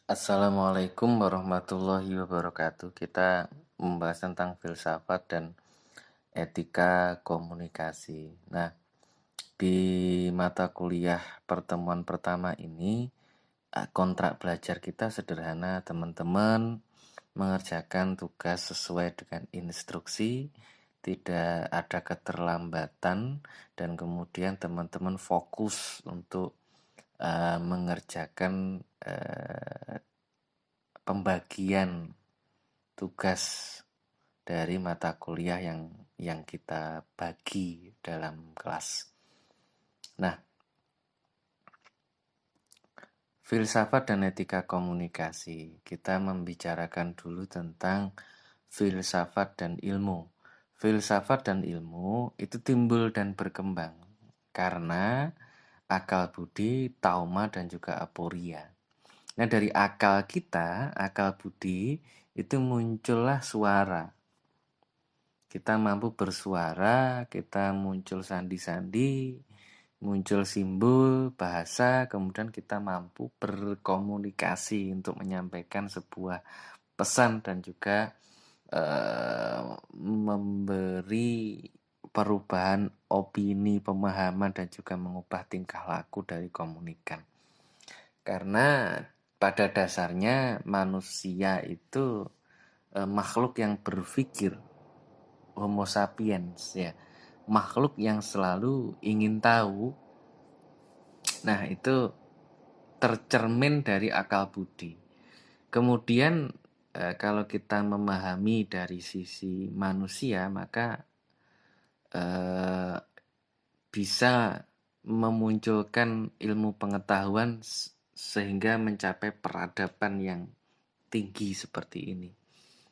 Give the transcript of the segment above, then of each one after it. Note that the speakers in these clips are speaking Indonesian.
Assalamualaikum warahmatullahi wabarakatuh. Kita membahas tentang filsafat dan etika komunikasi. Nah, di mata kuliah pertemuan pertama ini, kontrak belajar kita sederhana, teman-teman mengerjakan tugas sesuai dengan instruksi, tidak ada keterlambatan, dan kemudian teman-teman fokus untuk mengerjakan pembagian tugas dari mata kuliah yang kita bagi dalam kelas. Nah, filsafat dan etika komunikasi. Kita membicarakan dulu tentang filsafat dan ilmu. Filsafat dan ilmu itu timbul dan berkembang karena akal budi, tauma, dan juga aporia. Nah, dari akal kita, akal budi, itu muncullah suara. Kita mampu bersuara, kita muncul sandi-sandi, muncul simbol, bahasa, kemudian kita mampu berkomunikasi untuk menyampaikan sebuah pesan dan juga memberi perubahan opini, pemahaman, dan juga mengubah tingkah laku dari komunikan. Karena pada dasarnya manusia itu makhluk yang berpikir, Homo sapiens ya, makhluk yang selalu ingin tahu. Nah, itu tercermin dari akal budi. Kemudian kalau kita memahami dari sisi manusia, maka bisa memunculkan ilmu pengetahuan sehingga mencapai peradaban yang tinggi seperti ini.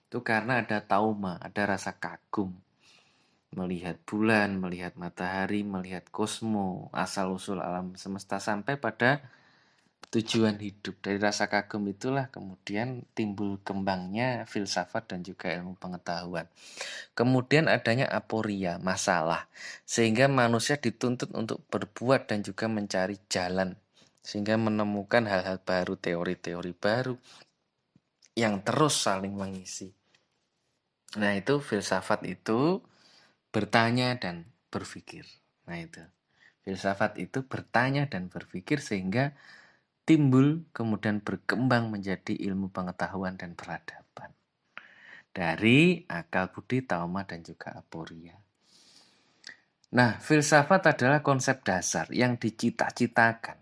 Itu karena ada tauma, ada rasa kagum. Melihat bulan, melihat matahari, melihat kosmo, asal-usul alam semesta sampai pada tujuan hidup. Dari rasa kagum itulah kemudian timbul kembangnya filsafat dan juga ilmu pengetahuan. Kemudian adanya aporia, masalah, sehingga manusia dituntut untuk berbuat dan juga mencari jalan, sehingga menemukan hal-hal baru, teori-teori baru yang terus saling mengisi. Nah, itu filsafat itu bertanya dan berpikir. Nah, itu filsafat itu bertanya dan berpikir sehingga timbul kemudian berkembang menjadi ilmu pengetahuan dan peradaban dari akal budi, tauma, dan juga aporia. Nah, filsafat adalah konsep dasar yang dicita-citakan.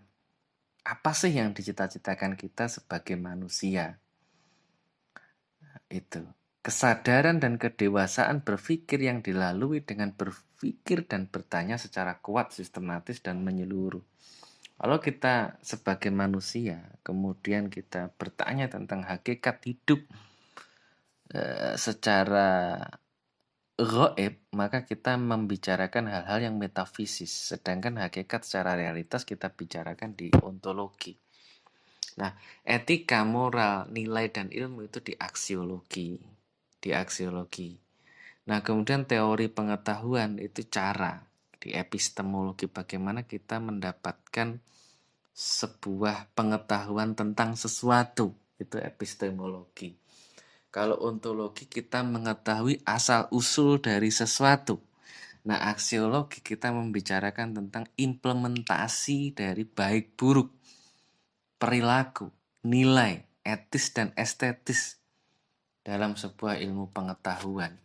Apa sih yang dicita-citakan kita sebagai manusia? Itu kesadaran dan kedewasaan berpikir yang dilalui dengan berpikir dan bertanya secara kuat, sistematis, dan menyeluruh. Kalau kita sebagai manusia, kemudian kita bertanya tentang hakikat hidup secara gaib, maka kita membicarakan hal-hal yang metafisis, sedangkan hakikat secara realitas kita bicarakan di ontologi. Nah, etika, moral, nilai, dan ilmu itu di aksiologi. Di aksiologi. Nah, kemudian teori pengetahuan itu cara. Di epistemologi, bagaimana kita mendapatkan sebuah pengetahuan tentang sesuatu. Itu epistemologi. Kalau ontologi kita mengetahui asal-usul dari sesuatu. Nah, aksiologi kita membicarakan tentang implementasi dari baik buruk, perilaku, nilai, etis dan estetis dalam sebuah ilmu pengetahuan,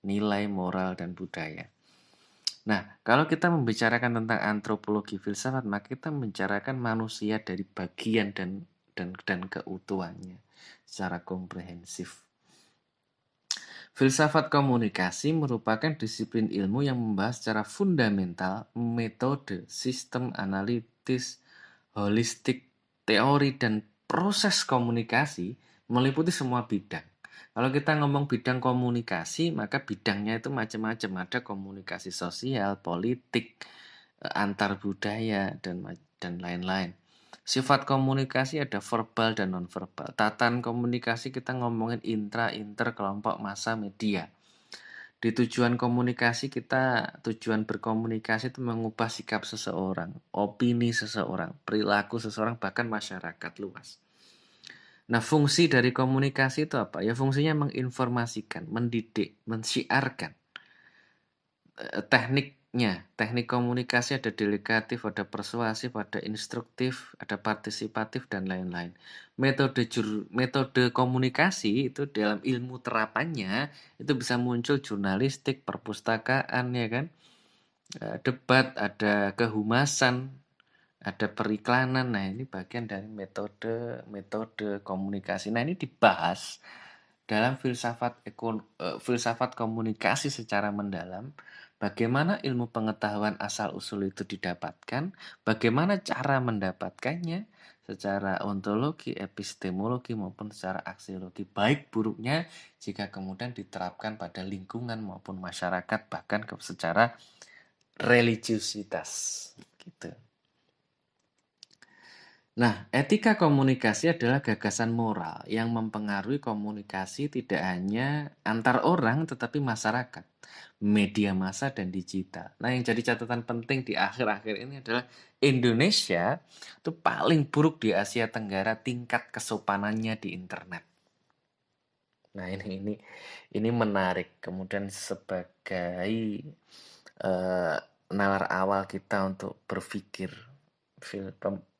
nilai, moral, dan budaya. Nah, kalau kita membicarakan tentang antropologi filsafat, maka kita membicarakan manusia dari bagian dan keutuhannya secara komprehensif. Filsafat komunikasi merupakan disiplin ilmu yang membahas secara fundamental metode, sistem analitis, holistik, teori, dan proses komunikasi meliputi semua bidang. Kalau kita ngomong bidang komunikasi, maka bidangnya itu macam-macam. Ada komunikasi sosial, politik, antar budaya, dan lain-lain. Sifat komunikasi ada verbal dan non-verbal. Tatan komunikasi kita ngomongin intra, inter, kelompok, massa, media. Di tujuan komunikasi kita, tujuan berkomunikasi itu mengubah sikap seseorang, opini seseorang, perilaku seseorang, bahkan masyarakat luas. Nah, fungsi dari komunikasi itu apa? Ya fungsinya menginformasikan, mendidik, mensyiarkan. Tekniknya, teknik komunikasi ada delegatif, ada persuasif, ada instruktif, ada partisipatif, dan lain-lain. Metode komunikasi itu dalam ilmu terapannya itu bisa muncul jurnalistik, perpustakaan, ya kan? Debat, ada kehumasan, ada periklanan. Nah, ini bagian dari metode komunikasi. Nah, ini dibahas dalam filsafat komunikasi secara mendalam. Bagaimana ilmu pengetahuan asal-usul itu didapatkan, bagaimana cara mendapatkannya secara ontologi, epistemologi maupun secara aksiologi, baik buruknya jika kemudian diterapkan pada lingkungan maupun masyarakat, bahkan secara religiusitas gitu. Nah, etika komunikasi adalah gagasan moral yang mempengaruhi komunikasi tidak hanya antar orang tetapi masyarakat, media massa dan digital. Nah, yang jadi catatan penting di akhir-akhir ini adalah Indonesia itu paling buruk di Asia Tenggara tingkat kesopanannya di internet. Nah, ini menarik. Kemudian sebagai nalar awal kita untuk berpikir,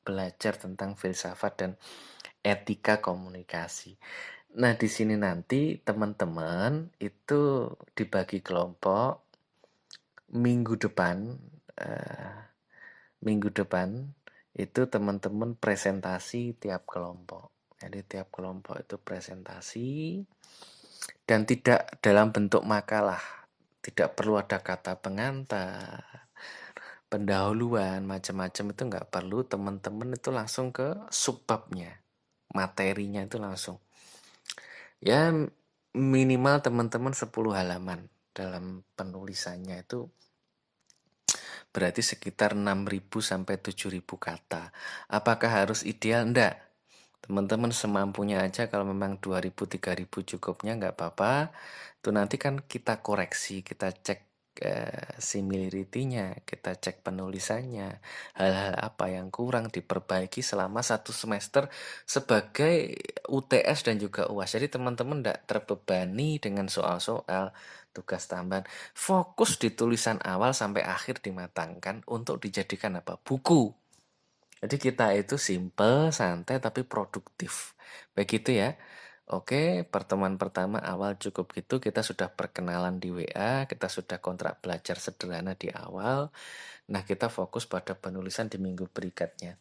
belajar tentang filsafat dan etika komunikasi. Nah, di sini nanti teman-teman itu dibagi kelompok. Minggu depan, itu teman-teman presentasi tiap kelompok. Jadi tiap kelompok itu presentasi dan tidak dalam bentuk makalah. Tidak perlu ada kata pengantar, pendahuluan, macam-macam itu nggak perlu. Teman-teman itu langsung ke subbabnya, materinya itu langsung. Ya minimal teman-teman 10 halaman dalam penulisannya itu berarti sekitar 6.000 sampai 7.000 kata. Apakah harus ideal? Enggak. Teman-teman semampunya aja, kalau memang 2.000 3.000 cukupnya nggak apa-apa. Itu nanti kan kita koreksi, kita cek similarity-nya, kita cek penulisannya, hal-hal apa yang kurang diperbaiki selama 1 semester sebagai UTS dan juga UAS. Jadi teman-teman tidak terbebani dengan soal-soal tugas tambahan. Fokus di tulisan awal sampai akhir dimatangkan untuk dijadikan apa? Buku. Jadi kita itu simple, santai, tapi produktif. Begitu ya. Oke, pertemuan pertama awal cukup gitu. Kita sudah perkenalan di WA, kita sudah kontrak belajar sederhana di awal. Nah, kita fokus pada penulisan di minggu berikutnya.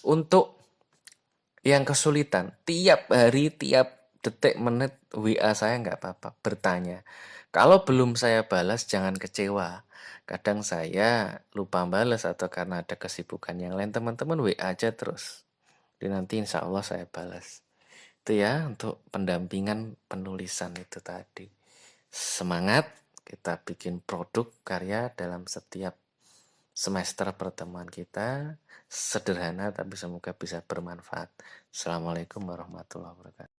Untuk yang kesulitan, tiap hari, tiap detik, menit WA saya nggak apa-apa, bertanya. Kalau belum saya balas, jangan kecewa. Kadang saya lupa balas atau karena ada kesibukan yang lain, teman-teman WA aja terus. Dan nanti insya Allah saya balas. Itu ya untuk pendampingan penulisan itu tadi. Semangat, kita bikin produk karya dalam setiap semester pertemuan kita. Sederhana tapi semoga bisa bermanfaat. Assalamualaikum warahmatullahi wabarakatuh.